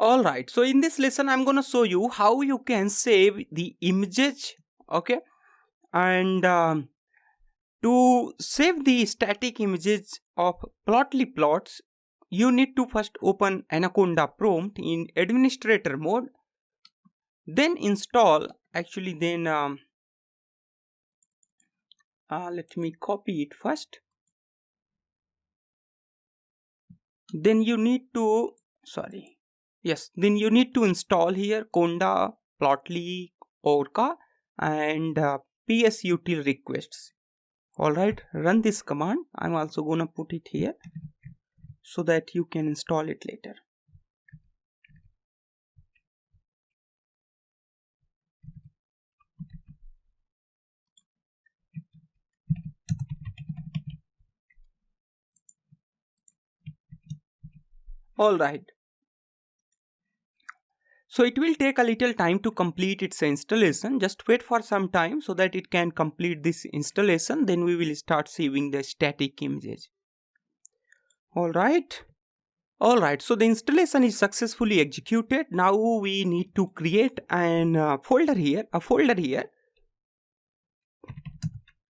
Alright, so in this lesson I'm gonna show you how you can save the images, okay, and to save the static images of plotly plots, you need to first open Anaconda prompt in administrator mode, then install, let me copy it first. Then you need to, then you need to install here Conda, Plotly, Orca and psutil requests. Alright, run this command. I'm also gonna put it here so that you can install it later. Alright. So it will take a little time to complete its installation. Just wait for some time so that it can complete this installation. Then we will start saving the static images. Alright. Alright, so the installation is successfully executed. Now we need to create a folder here.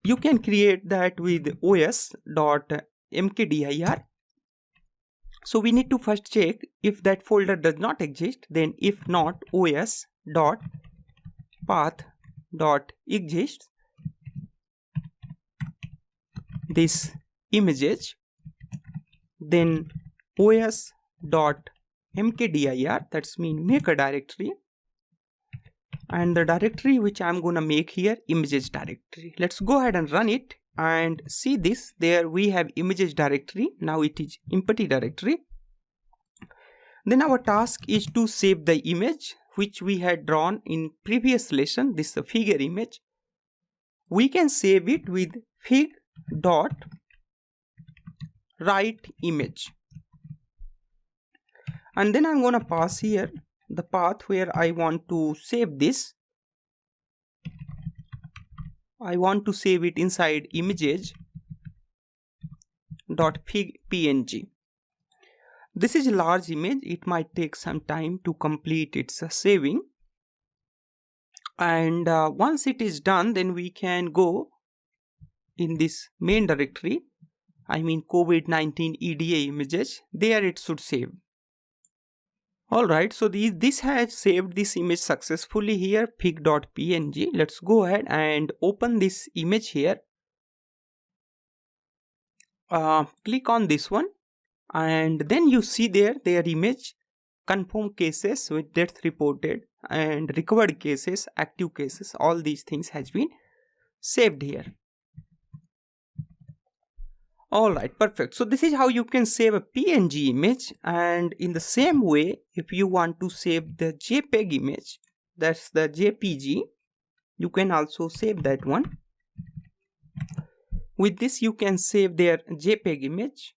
You can create that with os.mkdir. So we need to first check if that folder does not exist, then if not, os.path.exists this images, then os.mkdir, that's mean make a directory, and the directory which I'm gonna make here, images directory. Let's go ahead and run it and see this. There we have images directory. Now it is empty directory. Then our task is to save the image which we had drawn in previous lesson. This is a figure image. We can save it with fig.writeImage. And then I'm gonna pass here the path where I want to save this. I want to save it inside images.fig.png. This is a large image. It might take some time to complete its saving. And once it is done, then we can go in this main directory. I mean COVID-19 EDA images. There it should save. Alright, so this has saved this image successfully here, fig.png. Let's go ahead and open this image here. Click on this one, and then you see their image, confirmed cases with death reported and recovered cases, active cases, all these things has been saved here. Alright, perfect. So this is how you can save a PNG image, and in the same way, if you want to save the JPEG image, that's the JPG, you can also save that one. With this you can save their JPEG image,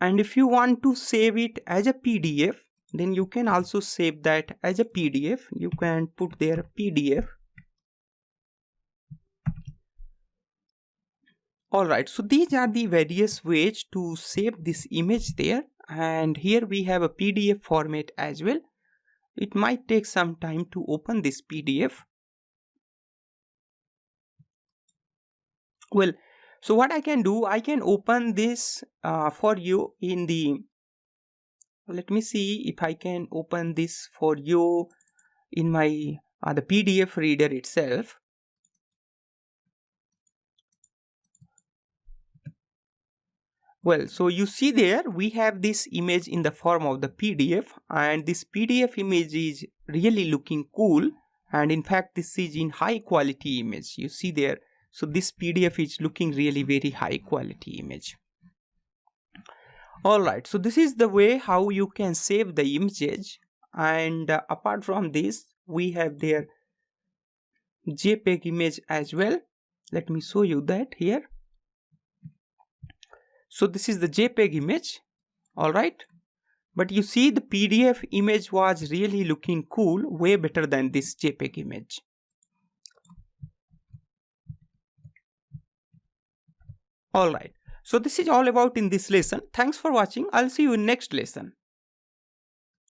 and if you want to save it as a PDF, then you can also save that as a PDF. You can put their PDF. Alright, so these are the various ways to save this image there, and here we have a PDF format as well. It might take some time to open this PDF. Well, so what I can do, I can open this for you in the, let me see if I can open this for you in my the PDF reader itself. Well, so you see there we have this image in the form of the PDF, and this PDF image is really looking cool, and in fact this is in high quality image. You see there, so this PDF is looking really very high quality image. Alright, so this is the way how you can save the images, and apart from this we have their JPEG image as well. Let me show you that here. So this is the JPEG image, alright, but you see the PDF image was really looking cool, way better than this JPEG image. Alright, so this is all about in this lesson. Thanks for watching. I'll see you in next lesson.